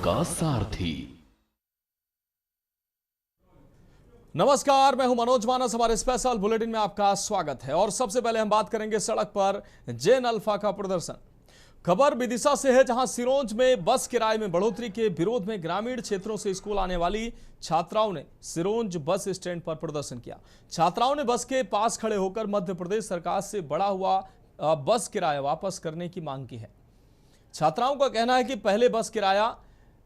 का सारथी। नमस्कार, मैं हूं मनोज मानस। हमारे स्पेशल बुलेटिन में आपका स्वागत है और सबसे पहले हम बात करेंगे सड़क पर जेन अल्फा का प्रदर्शन। खबर विदिशा से है, जहां सिरोंज में बस किराए में बढ़ोतरी के विरोध में ग्रामीण क्षेत्रों से स्कूल आने वाली छात्राओं ने सिरोंज बस स्टैंड पर प्रदर्शन किया। छात्राओं ने बस के पास खड़े होकर मध्य प्रदेश सरकार से बढ़ा हुआ बस किराया वापस करने की मांग की है। छात्राओं का कहना है कि पहले बस किराया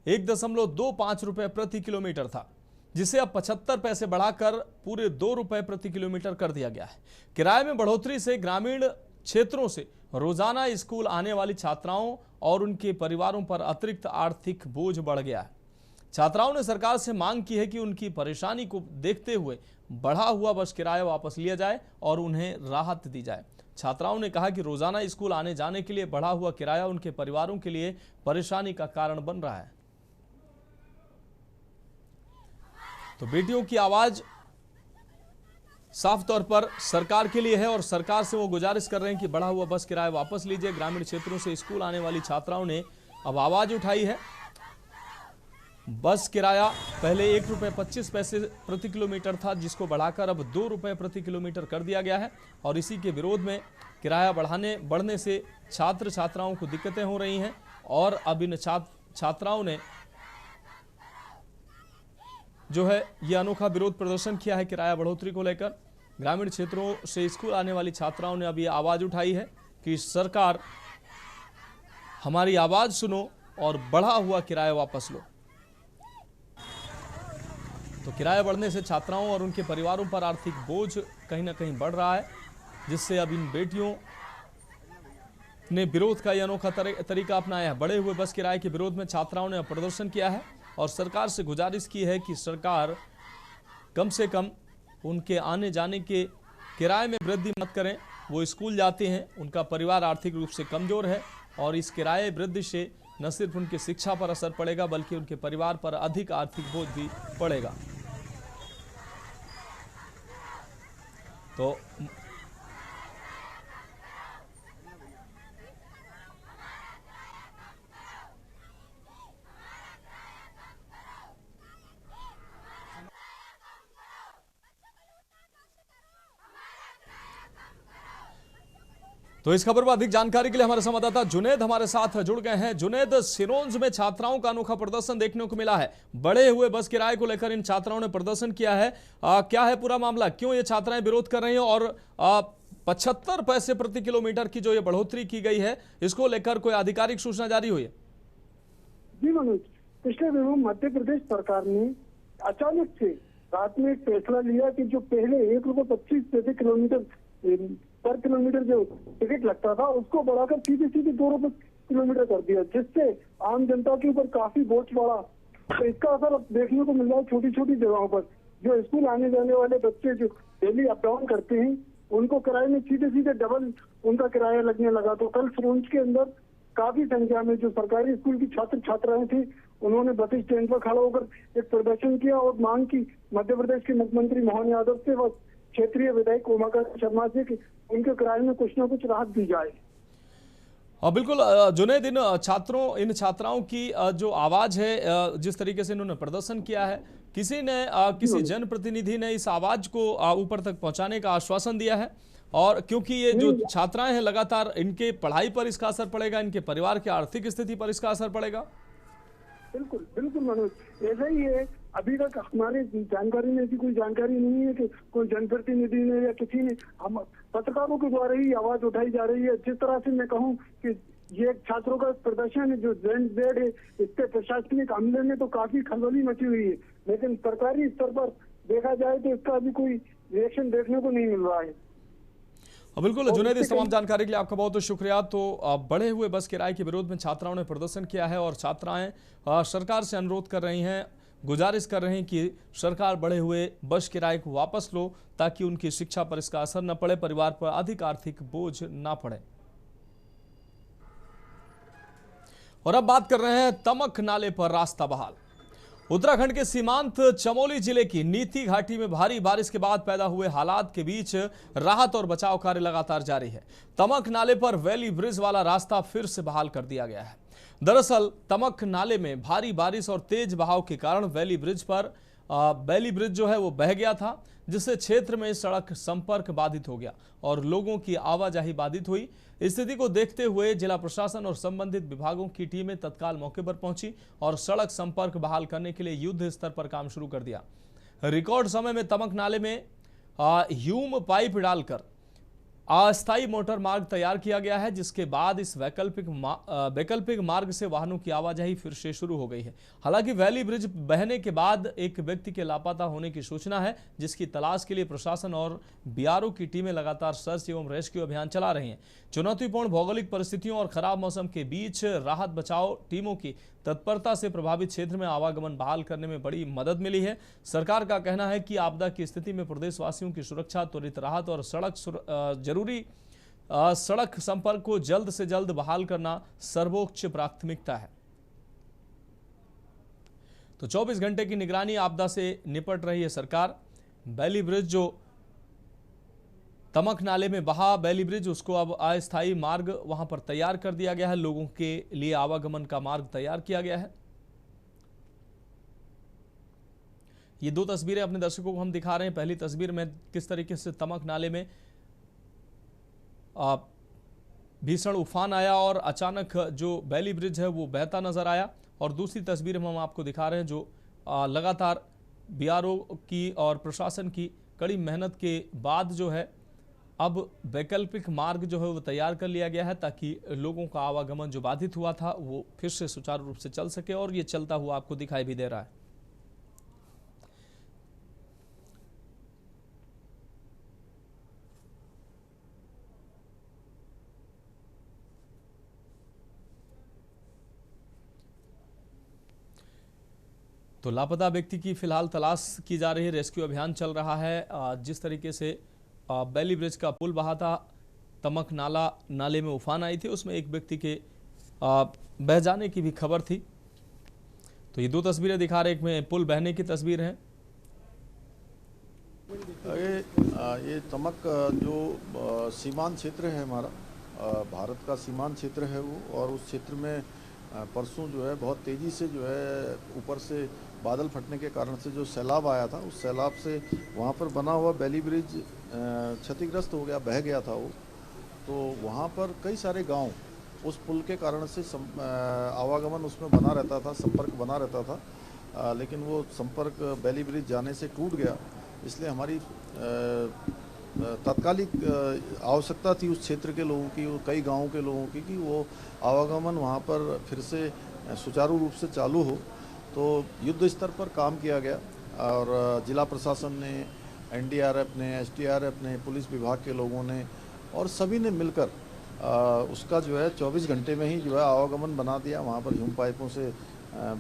1.25 रुपए प्रति किलोमीटर था, जिसे अब 75 पैसे बढ़ाकर पूरे 2 रुपए प्रति किलोमीटर कर दिया गया है। किराए में बढ़ोतरी से ग्रामीण क्षेत्रों से रोजाना स्कूल आने वाली छात्राओं और उनके परिवारों पर अतिरिक्त आर्थिक बोझ बढ़ गया है। छात्राओं ने सरकार से मांग की है कि उनकी परेशानी को देखते हुए बढ़ा हुआ बस किराया वापस लिया जाए और उन्हें राहत दी जाए। छात्राओं ने कहा कि रोजाना स्कूल आने जाने के लिए बढ़ा हुआ किराया उनके परिवारों के लिए परेशानी का कारण बन रहा है। तो बेटियों की आवाज साफ तौर पर सरकार के लिए है और सरकार से वो गुजारिश कर रहे हैं कि बढ़ा हुआ बस किराया वापस लीजिए। ग्रामीण क्षेत्रों से स्कूल आने वाली छात्राओं ने अब आवाज उठाई है। बस किराया पहले 1.25 रुपए प्रति किलोमीटर था, जिसको बढ़ाकर अब 2 रुपए प्रति किलोमीटर कर दिया गया है और इसी के विरोध में किराया बढ़ने से छात्र छात्राओं को दिक्कतें हो रही हैं और अब इन छात्राओं ने जो है यह अनोखा विरोध प्रदर्शन किया है किराया बढ़ोतरी को लेकर। ग्रामीण क्षेत्रों से स्कूल आने वाली छात्राओं ने अब ये आवाज उठाई है कि सरकार हमारी आवाज सुनो और बढ़ा हुआ किराया वापस लो। तो किराया बढ़ने से छात्राओं और उनके परिवारों पर आर्थिक बोझ कहीं ना कहीं बढ़ रहा है, जिससे अब इन बेटियों ने विरोध का यह अनोखा तरीका अपनाया है। बढ़े हुए बस किराए के विरोध में छात्राओं ने प्रदर्शन किया है और सरकार से गुजारिश की है कि सरकार कम से कम उनके आने जाने के किराए में वृद्धि मत करें। वो स्कूल जाते हैं, उनका परिवार आर्थिक रूप से कमजोर है और इस किराए वृद्धि से न सिर्फ उनकी शिक्षा पर असर पड़ेगा बल्कि उनके परिवार पर अधिक आर्थिक बोझ भी पड़ेगा। तो इस खबर पर अधिक जानकारी के लिए हमारे संवाददाता जुनेद हमारे साथ जुड़ गए हैं। जुनेद, सिरोंज में छात्राओं का अनोखा प्रदर्शन देखने को मिला है। बढ़े हुए बस किराए को लेकर इन छात्राओं ने प्रदर्शन किया है। क्या है पूरा मामला, क्यों ये छात्राएं विरोध कर रही हैं और 75 पैसे प्रति किलोमीटर की जो ये बढ़ोतरी की गई है, इसको लेकर कोई आधिकारिक सूचना जारी हुई है? जी मनोज, पिछले दिनों मध्य प्रदेश सरकार ने अचानक से रात में एक फैसला लिया कि जो पहले 1.25 रुपए पर किलोमीटर जो टिकट लगता था उसको बढ़ाकर सीधे 2 रुपए किलोमीटर कर दिया, जिससे आम जनता के ऊपर काफी बोझ पड़ा। तो इसका असर अब देखने को मिल रहा है छोटी छोटी जगहों पर। जो स्कूल आने जाने वाले बच्चे जो डेली अप डाउन करते हैं, उनको किराए में सीधे डबल उनका किराया लगने लगा। तो कल सिरोंज के अंदर काफी संख्या में जो सरकारी स्कूल की छात्र छात्राएं थी, उन्होंने बस स्टैंड पर खड़ा होकर एक प्रदर्शन किया और मांग की मध्य प्रदेश के मुख्यमंत्री मोहन यादव से व क्षेत्रीय विधायक उमाकांत शर्मा से कि उनके किराए में कुछ ना कुछ राहत दी जाए। बिल्कुल जुनेद, इन छात्राओं की जो आवाज है, जिस तरीके से इन्होंने प्रदर्शन किया है, किसी जनप्रतिनिधि ने इस आवाज को ऊपर तक पहुंचाने का आश्वासन दिया है? और क्योंकि ये जो छात्राएं हैं लगातार, इनके पढ़ाई पर इसका असर पड़ेगा, इनके परिवार की आर्थिक स्थिति पर इसका असर पड़ेगा। बिल्कुल मनोज, ऐसा ही है। अभी तक हमारे जानकारी में ऐसी कोई जानकारी नहीं है कि कोई जनप्रतिनिधि ने या किसी ने, हम पत्रकारों के द्वारा ही आवाज उठाई जा रही है। जिस तरह से मैं कहूँ कि ये छात्रों का प्रदर्शन है जो जेड है, इस पे प्रशासनिक अमले में तो काफी खलबली मची हुई है, लेकिन सरकारी स्तर पर देखा जाए तो इसका अभी कोई रिएक्शन देखने को नहीं मिल रहा है। बिल्कुल जुनेद, इस तमाम जानकारी के लिए आपका बहुत बहुत शुक्रिया। तो बढ़े हुए बस किराए के विरोध में छात्राओं ने प्रदर्शन किया है और छात्राएं सरकार से अनुरोध कर रही हैं, गुजारिश कर रहे हैं कि सरकार बढ़े हुए बस किराए को वापस लो ताकि उनकी शिक्षा पर इसका असर न पड़े, परिवार पर अधिक आर्थिक बोझ ना पड़े। और अब बात कर रहे हैं तमक नाले पर रास्ता बहाल। उत्तराखंड के सीमांत चमोली जिले की नीति घाटी में भारी बारिश के बाद पैदा हुए हालात के बीच राहत और बचाव कार्य लगातार जारी है। तमक नाले पर वैली ब्रिज वाला रास्ता फिर से बहाल कर दिया गया है। दरअसल तमक नाले में भारी बारिश और तेज बहाव के कारण बैली ब्रिज जो है वो बह गया था, जिससे क्षेत्र में सड़क संपर्क बाधित हो गया और लोगों की आवाजाही बाधित हुई। स्थिति को देखते हुए जिला प्रशासन और संबंधित विभागों की टीमें तत्काल मौके पर पहुंची और सड़क संपर्क बहाल करने के लिए युद्ध स्तर पर काम शुरू कर दिया। रिकॉर्ड समय में तमक नाले में ह्यूम पाइप डालकर अस्थायी मोटर मार्ग तैयार किया गया है, जिसके बाद इस वैकल्पिक मार्ग से वाहनों की आवाजाही फिर से शुरू हो गई है। हालांकि वैली ब्रिज बहने के बाद एक व्यक्ति के लापता होने की सूचना है, जिसकी तलाश के लिए प्रशासन और बीआरओ की टीमें लगातार सर्च एवं रेस्क्यू अभियान चला रही हैं। चुनौतीपूर्ण भौगोलिक परिस्थितियों और खराब मौसम के बीच राहत बचाव टीमों की तत्परता से प्रभावित क्षेत्र में आवागमन बहाल करने में बड़ी मदद मिली है। सरकार का कहना है कि आपदा की स्थिति में प्रदेशवासियों की सुरक्षा, त्वरित राहत और सड़क संपर्क को जल्द से जल्द बहाल करना सर्वोच्च प्राथमिकता है। तो 24 घंटे की निगरानी आपदा से निपट रही है सरकार। बैली ब्रिज जो तमक नाले में बहा बैली ब्रिज, उसको अब अस्थायी मार्ग वहां पर तैयार कर दिया गया है। लोगों के लिए आवागमन का मार्ग तैयार किया गया है। ये दो तस्वीरें अपने दर्शकों को हम दिखा रहे हैं। पहली तस्वीर में किस तरीके से तमक नाले में भीषण उफान आया और अचानक जो बैली ब्रिज है वो बहता नजर आया, और दूसरी तस्वीर में हम आपको दिखा रहे हैं जो लगातार बीआरओ की और प्रशासन की कड़ी मेहनत के बाद जो है अब वैकल्पिक मार्ग जो है वो तैयार कर लिया गया है, ताकि लोगों का आवागमन जो बाधित हुआ था वो फिर से सुचारू रूप से चल सके, और ये चलता हुआ आपको दिखाई भी दे रहा है। तो लापता व्यक्ति की फिलहाल तलाश की जा रही है, रेस्क्यू अभियान चल रहा है। जिस तरीके से बैली ब्रिज का पुल बहा था, तमक नाले में उफान आई थी, उसमें एक व्यक्ति के बह जाने की भी खबर थी। तो ये दो तस्वीरें दिखा रहे, एक में पुल बहने की तस्वीर है। ये तमक जो सीमांत क्षेत्र है हमारा, भारत का सीमांत क्षेत्र है वो, और उस क्षेत्र में परसों जो है बहुत तेज़ी से जो है ऊपर से बादल फटने के कारण से जो सैलाब आया था, उस सैलाब से वहाँ पर बना हुआ बैली ब्रिज क्षतिग्रस्त हो गया, बह गया था वो। तो वहाँ पर कई सारे गांव उस पुल के कारण से आवागमन उसमें बना रहता था, संपर्क बना रहता था, लेकिन वो संपर्क बैली ब्रिज जाने से टूट गया। इसलिए हमारी तात्कालिक आवश्यकता थी उस क्षेत्र के लोगों की, कई गांवों के लोगों की, कि वो आवागमन वहाँ पर फिर से सुचारू रूप से चालू हो। तो युद्ध स्तर पर काम किया गया और जिला प्रशासन ने, एनडीआरएफ ने, एसडीआरएफ ने, पुलिस विभाग के लोगों ने और सभी ने मिलकर उसका जो है 24 घंटे में ही जो है आवागमन बना दिया। वहाँ पर ह्यूम पाइपों से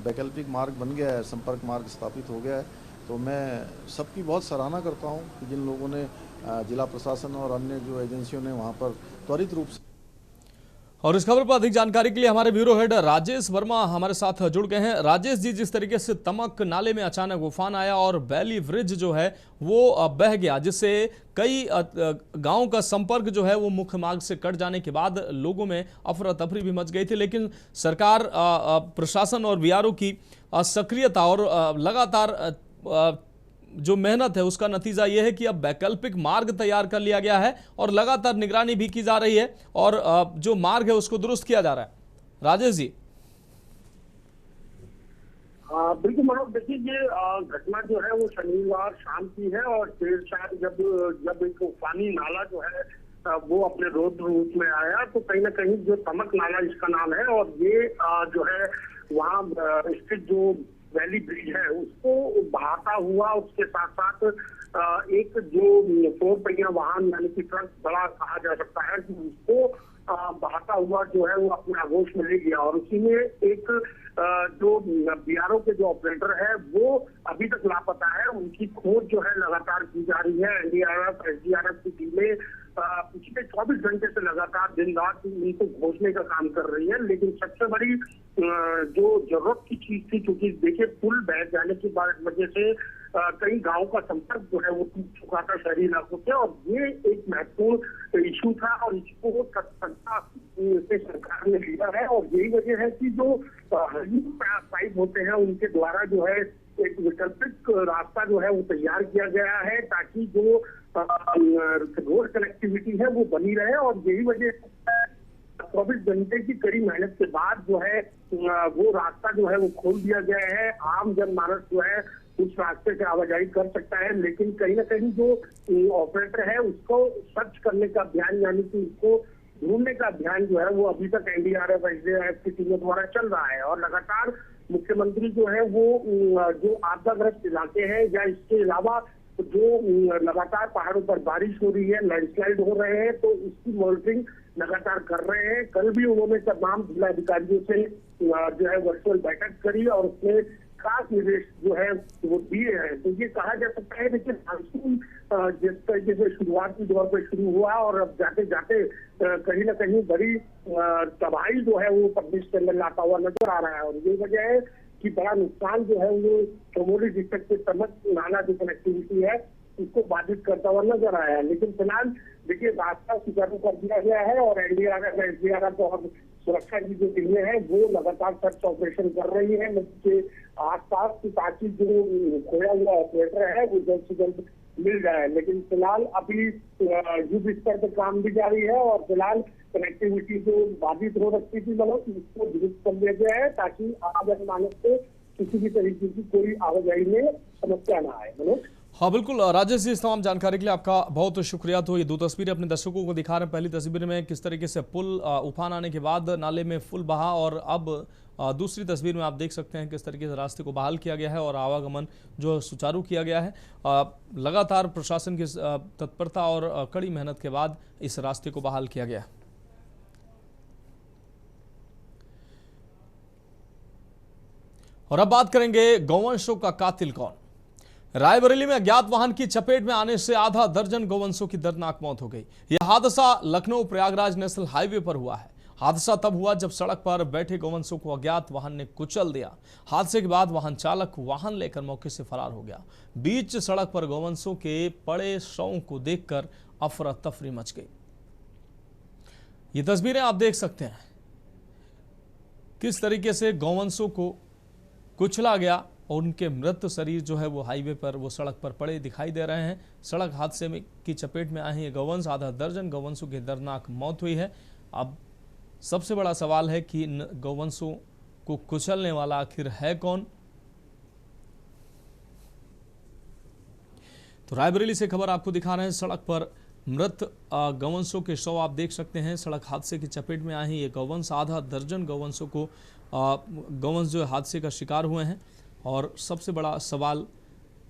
वैकल्पिक मार्ग बन गया है, संपर्क मार्ग स्थापित हो गया है। तो मैं सबकी बहुत सराहना करता हूँ कि जिन लोगों ने, जिला प्रशासन और अन्य जो एजेंसियों ने वहाँ पर त्वरित रूप से। और इस खबर पर अधिक जानकारी के लिए हमारे ब्यूरो हेड राजेश वर्मा हमारे साथ जुड़ गए हैं। राजेश जी, जिस तरीके से तमक नाले में अचानक उफान आया और बैली ब्रिज जो है वो बह गया, जिससे कई गांवों का संपर्क जो है वो मुख्य मार्ग से कट जाने के बाद लोगों में अफरा तफरी भी मच गई थी, लेकिन सरकार, प्रशासन और बीआरओ की सक्रियता और लगातार जो मेहनत है उसका नतीजा यह है कि अब वैकल्पिक मार्ग तैयार कर लिया गया है और लगातार निगरानी भी की जा रही है और जो मार्ग है उसको दुरुस्त किया जा रहा है। राजेश जी। बिल्कुल मनोज, देखिए ये घटना जो है वो शनिवार शाम की है और देर शाम जब एक उफानी नाला जो है वो अपने रौद्र रूप में आया, तो कहीं ना कहीं जो तमक नाला इसका नाम है, और ये जो है वहाँ स्थित जो वैली ब्रिज है उसको बहाता हुआ, उसके साथ साथ एक जो 4 पहिया वाहन यानी कि ट्रक बड़ा कहा जा सकता है कि उसको बहाता हुआ जो है वो अपने आगोश में ले गया। और उसी में एक जो बीआरओ के जो ऑपरेटर है वो अभी तक लापता है। उनकी खोज जो है लगातार की जा रही है। एनडीआरएफ, एसडीआरएफ की टीमें पिछले 24 घंटे से लगातार दिन रात इनको खोजने का काम कर रही है। लेकिन सबसे बड़ी जो जरूरत की चीज थी, क्योंकि देखिए पुल बह जाने की वजह से कई गांवों का संपर्क जो है वो टूट चुका था शहरी इलाकों से, और ये एक महत्वपूर्ण इशू था और इसको तत्परता से सरकार ने लिया है। और यही वजह है कि जो पाइप होते हैं उनके द्वारा जो है एक वैकल्पिक रास्ता जो है वो तैयार किया गया है, ताकि जो रोड कनेक्टिविटी है वो बनी रहे। और यही वजह 24 घंटे की कड़ी मेहनत के बाद जो है वो रास्ता जो है वो खोल दिया गया है। आम जनमानस जो है उस रास्ते से आवाजाही कर सकता है, लेकिन कहीं ना कहीं जो ऑपरेटर है उसको सर्च करने का अभियान, यानी कि उसको ढूंढने का अभियान जो है वो अभी तक एनडीआरएफ एसडीआरएफ की टीमों द्वारा चल रहा है। और लगातार मुख्यमंत्री जो है वो जो आपदाग्रस्त इलाके हैं या इसके अलावा जो लगातार पहाड़ों पर बारिश हो रही है, लैंडस्लाइड हो रहे हैं, तो इसकी मॉनिटरिंग लगातार कर रहे हैं। कल भी उन्होंने तमाम जिला अधिकारियों से जो है वर्चुअल बैठक करी और उसमें खास निर्देश जो है वो दिए हैं। तो ये कहा जा सकता है कि मानसून जिस तरीके से शुरुआती दौर पर शुरू हुआ और अब जाते जाते कहीं ना कहीं बड़ी तबाही जो है वो प्रदेश के अंदर लाता हुआ नजर आ रहा है। और ये वजह है कि बड़ा नुकसान जो है वो चमोली डिस्ट्रिक्ट के तमक नाला जो कनेक्टिविटी है उसको बाधित करता हुआ नजर आया है। लेकिन फिलहाल देखिए रास्ता सुचारू कर दिया गया है और एनडीआरएफ एसडीआरएफ और सुरक्षा की जो टीमें हैं वो लगातार सर्च ऑपरेशन कर रही है नदी के आसपास, ताकि जो खोया हुआ ऑपरेटर है वो जल्द से जल्द मिल जाए। लेकिन फिलहाल अभी युद्ध स्तर पर काम भी जारी है और फिलहाल कनेक्टिविटी जो बाधित हो रखी थी मतलब उसको दुरुस्त कर दिया गया है, ताकि आम जनमानस को किसी भी तरीके की कोई आवाजाही में समस्या ना आए। मनोज। हाँ बिल्कुल राजेश जी, इस तमाम जानकारी के लिए आपका बहुत शुक्रिया। तो ये दो तस्वीरें अपने दर्शकों को दिखा रहे हैं। पहली तस्वीर में किस तरीके से पुल उफान आने के बाद नाले में फुल बहा, और अब दूसरी तस्वीर में आप देख सकते हैं किस तरीके से रास्ते को बहाल किया गया है और आवागमन जो सुचारू किया गया है। लगातार प्रशासन की तत्परता और कड़ी मेहनत के बाद इस रास्ते को बहाल किया गया है। और अब बात करेंगे गौवंशों का कातिल कौन। रायबरेली में अज्ञात वाहन की चपेट में आने से आधा दर्जन गौवंशों की दर्दनाक मौत हो गई। यह हादसा लखनऊ प्रयागराज नेशनल हाईवे पर हुआ है। हादसा तब हुआ जब सड़क पर बैठे गौवंशों को अज्ञात वाहन ने कुचल दिया। हादसे के बाद वाहन चालक वाहन लेकर मौके से फरार हो गया। बीच सड़क पर गौवंशों के पड़े शवों को देखकर अफरा तफरी मच गई। ये तस्वीरें आप देख सकते हैं किस तरीके से गौवंशों को कुचला गया और उनके मृत शरीर जो है वो हाईवे पर, वो सड़क पर पड़े दिखाई दे रहे हैं। सड़क हादसे में की चपेट में आए ये गौवंश, आधा दर्जन गौवंशों की दर्दनाक मौत हुई है। अब सबसे बड़ा सवाल है कि इन गौवंशों को कुचलने वाला आखिर है कौन। तो रायबरेली से खबर आपको दिखा रहे हैं। सड़क पर मृत गौवंशों के शव आप देख सकते हैं। सड़क हादसे की चपेट में आए हैं ये गौवंश, आधा दर्जन गौवंशों को गौवंश जो हादसे का शिकार हुए हैं। और सबसे बड़ा सवाल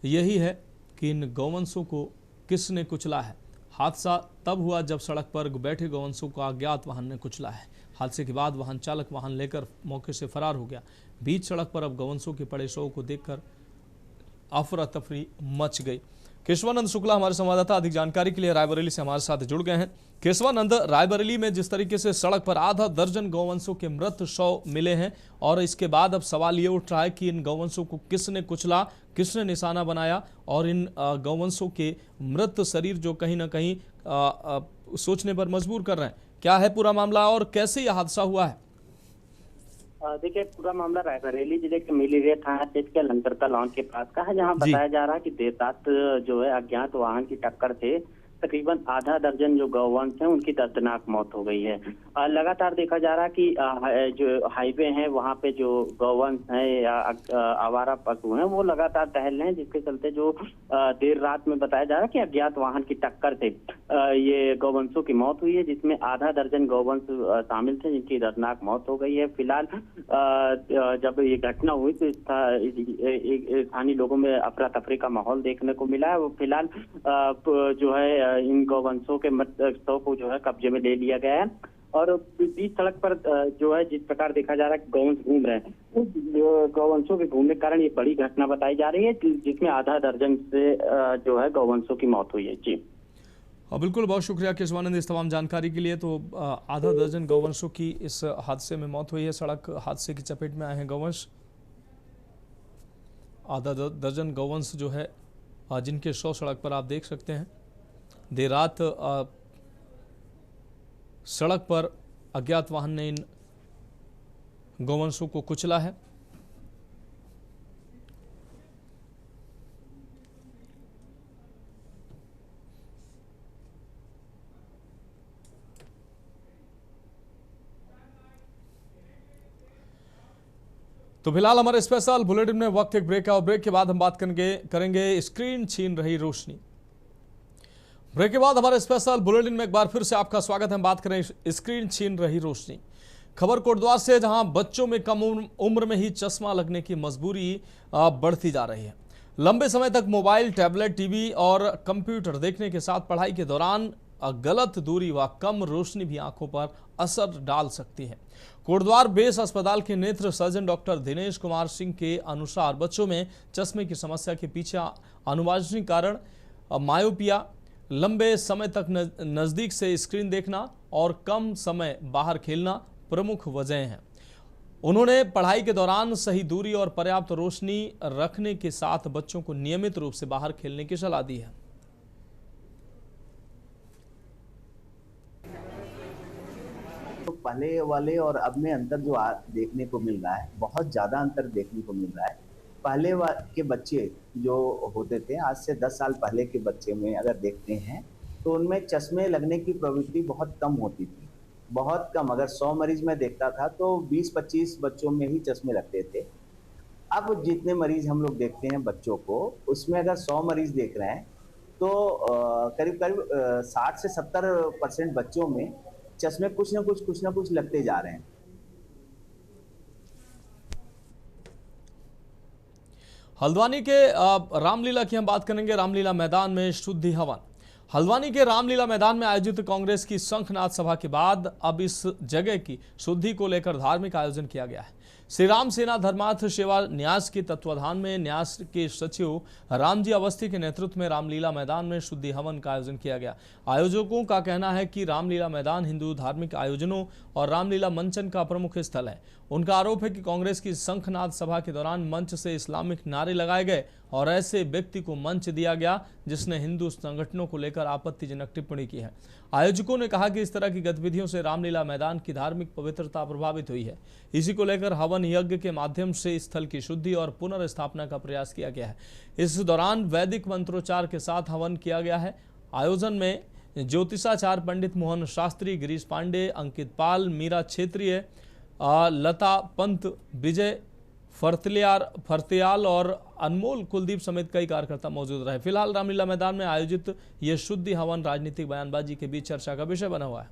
यही है कि इन गौवंशों को किसने कुचला है। हादसा तब हुआ जब सड़क पर बैठे गौवंशों को अज्ञात वाहन ने कुचला है। हादसे के बाद वाहन चालक वाहन लेकर मौके से फरार हो गया। बीच सड़क पर अब गौवंशों के पड़े शवों को देखकर अफरा तफरी मच गई। केशवानंद शुक्ला हमारे संवाददाता अधिक जानकारी के लिए रायबरेली से हमारे साथ जुड़ गए हैं। केशवानंद, रायबरेली में जिस तरीके से सड़क पर आधा दर्जन गौवंशों के मृत शव मिले हैं और इसके बाद अब सवाल ये उठ रहा है कि इन गौवंशों को किसने कुचला, किसने निशाना बनाया, और इन गौवंशों के मृत शरीर जो कहीं ना कहीं सोचने पर मजबूर कर रहे हैं। क्या है पूरा मामला और कैसे यह हादसा हुआ है? देखिए, पूरा मामला रायबरेली जिले के मिलीरिया थाना क्षेत्र के लंतरता लॉन के पास का है, जहां बताया जा रहा है कि देर रात जो है अज्ञात वाहन की टक्कर से तकरीबन आधा दर्जन जो गौवंश हैं उनकी दर्दनाक मौत हो गई है। लगातार देखा जा रहा है कि जो हाईवे है वहां पे जो गौवंश है या आवारा पशु हैं वो लगातार टहल रहे हैं, जिसके चलते जो देर रात में बताया जा रहा है कि अज्ञात वाहन की टक्कर से ये गौवंशों की मौत हुई है, जिसमें आधा दर्जन गौवंश शामिल थे जिनकी दर्दनाक मौत हो गई है। फिलहाल जब ये घटना हुई तो स्थानीय लोगों में अफरा तफरी का माहौल देखने को मिला है। वो फिलहाल जो है इन गौवंशों के मृत शव को जो है कब्जे में ले लिया गया है। और बीच सड़क पर जो है जिस प्रकार देखा जा रहा है कि गौवंश घूम रहे हैं, उस गौवंशों के घूमने के कारण ये बड़ी घटना बताई जा रही है, जिसमें आधा दर्जन से जो है गौवंशों की मौत हुई है। जी हाँ बिल्कुल, बहुत शुक्रिया केशवानंद इस तमाम जानकारी के लिए। तो आधा दर्जन गौवंशों की इस हादसे में मौत हुई है। सड़क हादसे की चपेट में आए हैं गौवंश। आधा दर्जन गौवंश जो है जिनके शव सड़क पर आप देख सकते हैं। देर रात सड़क पर अज्ञात वाहन ने इन गौवंशों को कुचला है। तो फिलहाल हमारे स्पेशल बुलेटिन में वक्त एक ब्रेक है और ब्रेक के बाद हम बात करेंगे स्क्रीन छीन रही रोशनी। ब्रेक के बाद हमारे स्पेशल बुलेटिन में एक बार फिर से आपका स्वागत है। हम बात करें स्क्रीन छीन रही रोशनी। खबर कोटद्वार से, जहां बच्चों में कम उम्र में ही चश्मा लगने की मजबूरी बढ़ती जा रही है। लंबे समय तक मोबाइल, टैबलेट, टीवी और कंप्यूटर देखने के साथ पढ़ाई के दौरान गलत दूरी व कम रोशनी भी आंखों पर असर डाल सकती है। कोटद्वार बेस अस्पताल के नेत्र सर्जन डॉक्टर दिनेश कुमार सिंह के अनुसार बच्चों में चश्मे की समस्या के पीछे अनुवांशिक कारण मायोपिया, लंबे समय तक नज़दीक से स्क्रीन देखना और कम समय बाहर खेलना प्रमुख वजह हैं। उन्होंने पढ़ाई के दौरान सही दूरी और पर्याप्त रोशनी रखने के साथ बच्चों को नियमित रूप से बाहर खेलने की सलाह दी है। तो पहले वाले और अब में अंतर जो देखने को मिल रहा है, बहुत ज़्यादा अंतर देखने को मिल रहा है। पहले के बच्चे जो होते थे, आज से 10 साल पहले के बच्चे में अगर देखते हैं तो उनमें चश्मे लगने की प्रवृत्ति बहुत कम होती थी, बहुत कम। अगर 100 मरीज में देखता था तो 20-25 बच्चों में ही चश्मे लगते थे। अब जितने मरीज हम लोग देखते हैं बच्चों को, उसमें अगर 100 मरीज देख रहे हैं तो करीब 60 से 70% बच्चों में चश्मे कुछ ना कुछ लगते जा रहे हैं। हल्द्वानी के रामलीला की हम बात करेंगे। रामलीला मैदान में शुद्धि हवन। हल्द्वानी के रामलीला मैदान में आयोजित कांग्रेस की शंखनाद सभा के बाद अब इस जगह की शुद्धि को लेकर धार्मिक आयोजन किया गया है। श्री राम सेना धर्मार्थ सेवा न्यास के तत्वाधान में न्यास के सचिव रामजी अवस्थी के नेतृत्व में रामलीला मैदान में शुद्धि हवन का आयोजन किया गया। आयोजकों का कहना है कि रामलीला मैदान हिंदू धार्मिक आयोजनों और रामलीला मंचन का प्रमुख स्थल है। उनका आरोप है कि कांग्रेस की शंखनाद सभा के दौरान मंच से इस्लामिक नारे लगाए गए और ऐसे व्यक्ति को मंच दिया गया जिसने हिंदू संगठनों को लेकर आपत्तिजनक टिप्पणी की है। आयोजकों ने कहा कि इस तरह की गतिविधियों से रामलीला मैदान की धार्मिक पवित्रता प्रभावित हुई है। इसी को लेकर हवन यज्ञ के माध्यम से स्थल की शुद्धि और पुनर्स्थापना का प्रयास किया गया है। इस दौरान वैदिक मंत्रोच्चार के साथ हवन किया गया है। आयोजन में ज्योतिषाचार्य पंडित मोहन शास्त्री, गिरीश पांडे, अंकित पाल, मीरा क्षेत्रीय, लता पंत, विजय फरतियाल और अनमोल कुलदीप समेत कई कार्यकर्ता मौजूद रहे। फिलहाल रामलीला मैदान में आयोजित यह शुद्धि हवन राजनीतिक बयानबाजी के बीच चर्चा का विषय बना हुआ है।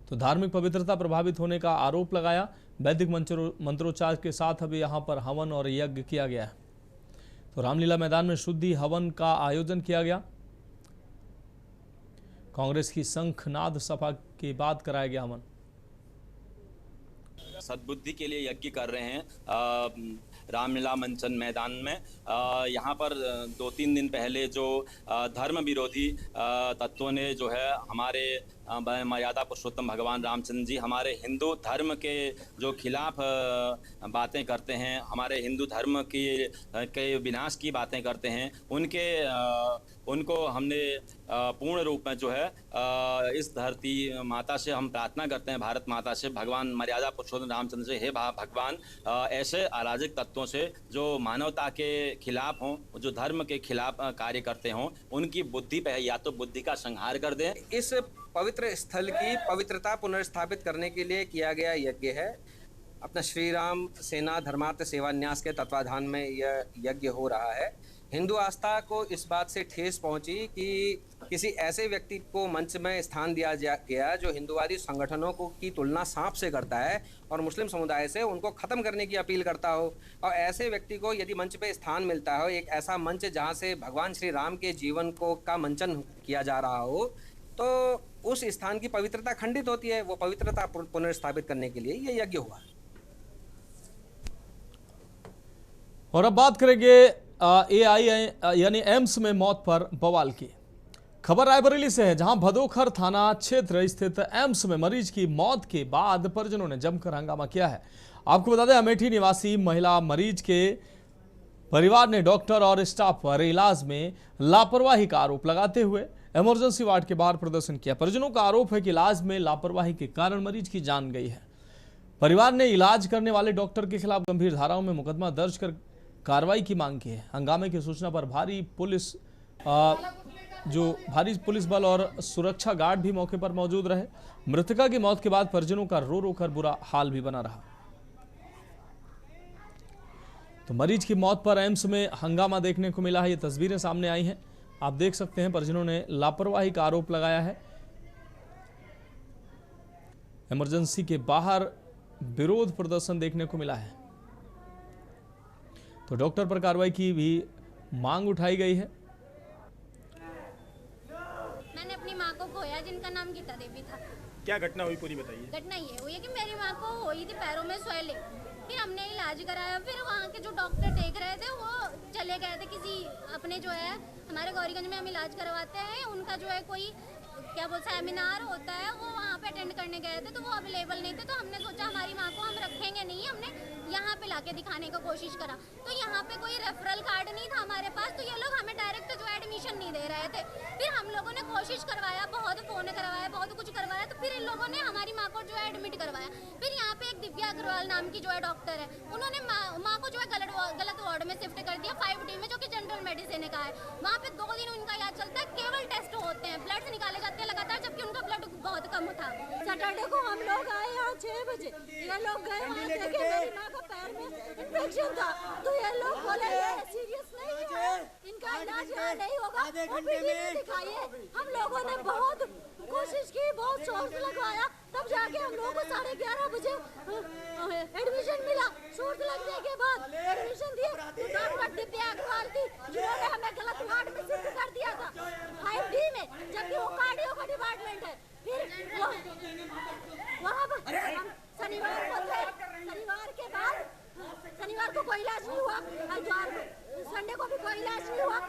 तो धार्मिक पवित्रता प्रभावित होने का आरोप लगाया। वैदिक मंत्रोच्चार के साथ अभी यहां पर हवन और यज्ञ किया गया है। तो रामलीला मैदान में शुद्धि हवन का आयोजन किया गया। कांग्रेस की शंखनाद सभा के बाद कराया गया हवन। सद्बुद्धि के लिए यज्ञ कर रहे हैं रामलीला मंचन मैदान में। यहाँ पर 2-3 दिन पहले जो धर्म विरोधी तत्वों ने जो है हमारे मर्यादा पुरुषोत्तम भगवान रामचंद्र जी हमारे हिंदू धर्म के जो खिलाफ बातें करते हैं, हमारे हिंदू धर्म के विनाश की बातें करते हैं, उनको हमने पूर्ण रूप में जो है इस धरती माता से हम प्रार्थना करते हैं, भारत माता से, भगवान मर्यादा पुरुषोत्तम रामचंद्र से, हे भगवान ऐसे अराजक तत्वों से जो मानवता के खिलाफ हों, जो धर्म के खिलाफ कार्य करते हों, उनकी बुद्धि पे या तो बुद्धि का संहार कर दें। इस पवित्र स्थल की पवित्रता पुनर्स्थापित करने के लिए किया गया यज्ञ है। अपना श्री राम सेना धर्मार्थ सेवा न्यास के तत्वाधान में यह यज्ञ हो रहा है। हिंदू आस्था को इस बात से ठेस पहुंची कि किसी ऐसे व्यक्ति को मंच में स्थान दिया गया जो हिंदूवादी संगठनों की तुलना सांप से करता है और मुस्लिम समुदाय से उनको ख़त्म करने की अपील करता हो। और ऐसे व्यक्ति को यदि मंच पे स्थान मिलता हो, एक ऐसा मंच जहां से भगवान श्री राम के जीवन का मंचन किया जा रहा हो, तो उस स्थान की पवित्रता खंडित होती है। वो पवित्रता पुनर्स्थापित करने के लिए ये यज्ञ हुआ। और अब बात करेंगे AI यानी एम्स में मौत पर बवाल की खबर रायबरेली से है, जहां भदोखर थाना क्षेत्र स्थित एम्स में मरीज की मौत के बाद परिजनों ने जमकर हंगामा किया है। आपको बता दें, अमेठी निवासी महिला मरीज के परिवार ने डॉक्टर और स्टाफ पर इलाज में लापरवाही का आरोप लगाते हुए इमरजेंसी वार्ड के बाहर प्रदर्शन किया। परिजनों का आरोप है कि इलाज में लापरवाही के कारण मरीज की जान गई है। परिवार ने इलाज करने वाले डॉक्टर के खिलाफ गंभीर धाराओं में मुकदमा दर्ज कर कार्रवाई की मांग की है। हंगामे की सूचना पर भारी पुलिस बल और सुरक्षा गार्ड भी मौके पर मौजूद रहे। मृतका की मौत के बाद परिजनों का रो रो कर बुरा हाल भी बना रहा। तो मरीज की मौत पर एम्स में हंगामा देखने को मिला है। ये तस्वीरें सामने आई हैं, आप देख सकते हैं। परिजनों ने लापरवाही का आरोप लगाया है। इमरजेंसी के बाहर विरोध प्रदर्शन देखने को मिला है। तो डॉक्टर पर कार्रवाई की भी मांग उठाई गई है। मैंने अपनी माँ को खोया जिनका नाम गीता देवी था। क्या घटना हुई पूरी बताइए। घटना ये हुई है कि मेरी माँ को हुई थी पैरों में स्वेलिंग, फिर हमने इलाज कराया। फिर वहाँ के जो डॉक्टर देख रहे थे वो चले गए थे किसी अपने जो है हमारे गौरीगंज में हम इलाज करवाते हैं, उनका जो है कोई क्या बोल सेमिनार होता है वो वहाँ पे अटेंड करने गए थे, तो वो अवेलेबल नहीं थे। तो हमने सोचा हमारी माँ को हम रखेंगे नहीं, हमने यहाँ पे लाके दिखाने का कोशिश करा। तो यहाँ पे कोई रेफरल कार्ड नहीं था हमारे पास, तो ये लोग हमें डायरेक्ट जो एडमिशन नहीं दे रहे थे। फिर हम लोगों ने कोशिश करवाया, बहुत फोन करवाया, बहुत कुछ करवाया, तो फिर इन लोगों ने हमारी माँ को जो है एडमिट करवाया। फिर यहाँ पे एक दिव्या अग्रवाल नाम की जो है डॉक्टर है, उन्होंने माँ को जो है गलत वार्ड में शिफ्ट कर दिया 5D में, जो कि जनरल मेडिसिन का है। वहाँ पे 2 दिन उनका इलाज चलता है, केवल टेस्ट होते हैं, ब्लड निकाले जाते हैं लगातार, जबकि उनका ब्लड बहुत कम था। सैटरडे को हम लोग आए यहाँ 6 बजे, ये लोग गए वहाँ देखे मेरी माँ का पैर में इन्फेक्शन था, तो ये लोग बोले ये सीरियस नहीं है, इनका इलाज यहाँ नहीं होगा, ओपीडी में दिखाइए। हम लोगों ने बहुत कोशिश की, बहुत सोर्स लगवाया, तब जाके हम लोगों को 11:30 बजे एडमिशन मिला। सोर्स लगने के बाद एडमिशन दिए, तो डॉक्टर दिव्या अग्रवाल थी जिन्होंने हमें गलत वार्ड में शिफ्ट कर दिया था 5D में, जबकि वो कार्डियो का डिपार्टमेंट है। फिर वहाँ पर हम शनिवार को थे, शनिवार को कोई इलाज नहीं हुआ, संडे को भी कोई इलाज नहीं हुआ।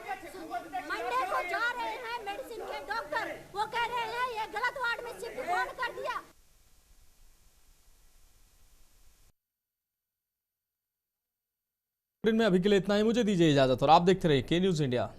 मंडे को जा रहे हैं मेडिसिन के डॉक्टर, वो कह रहे हैं ये गलत वार्ड में शिफ्ट कौन कर दिया। में अभी के लिए इतना ही, मुझे दीजिए इजाजत और आप देखते रहिए के न्यूज़ इंडिया।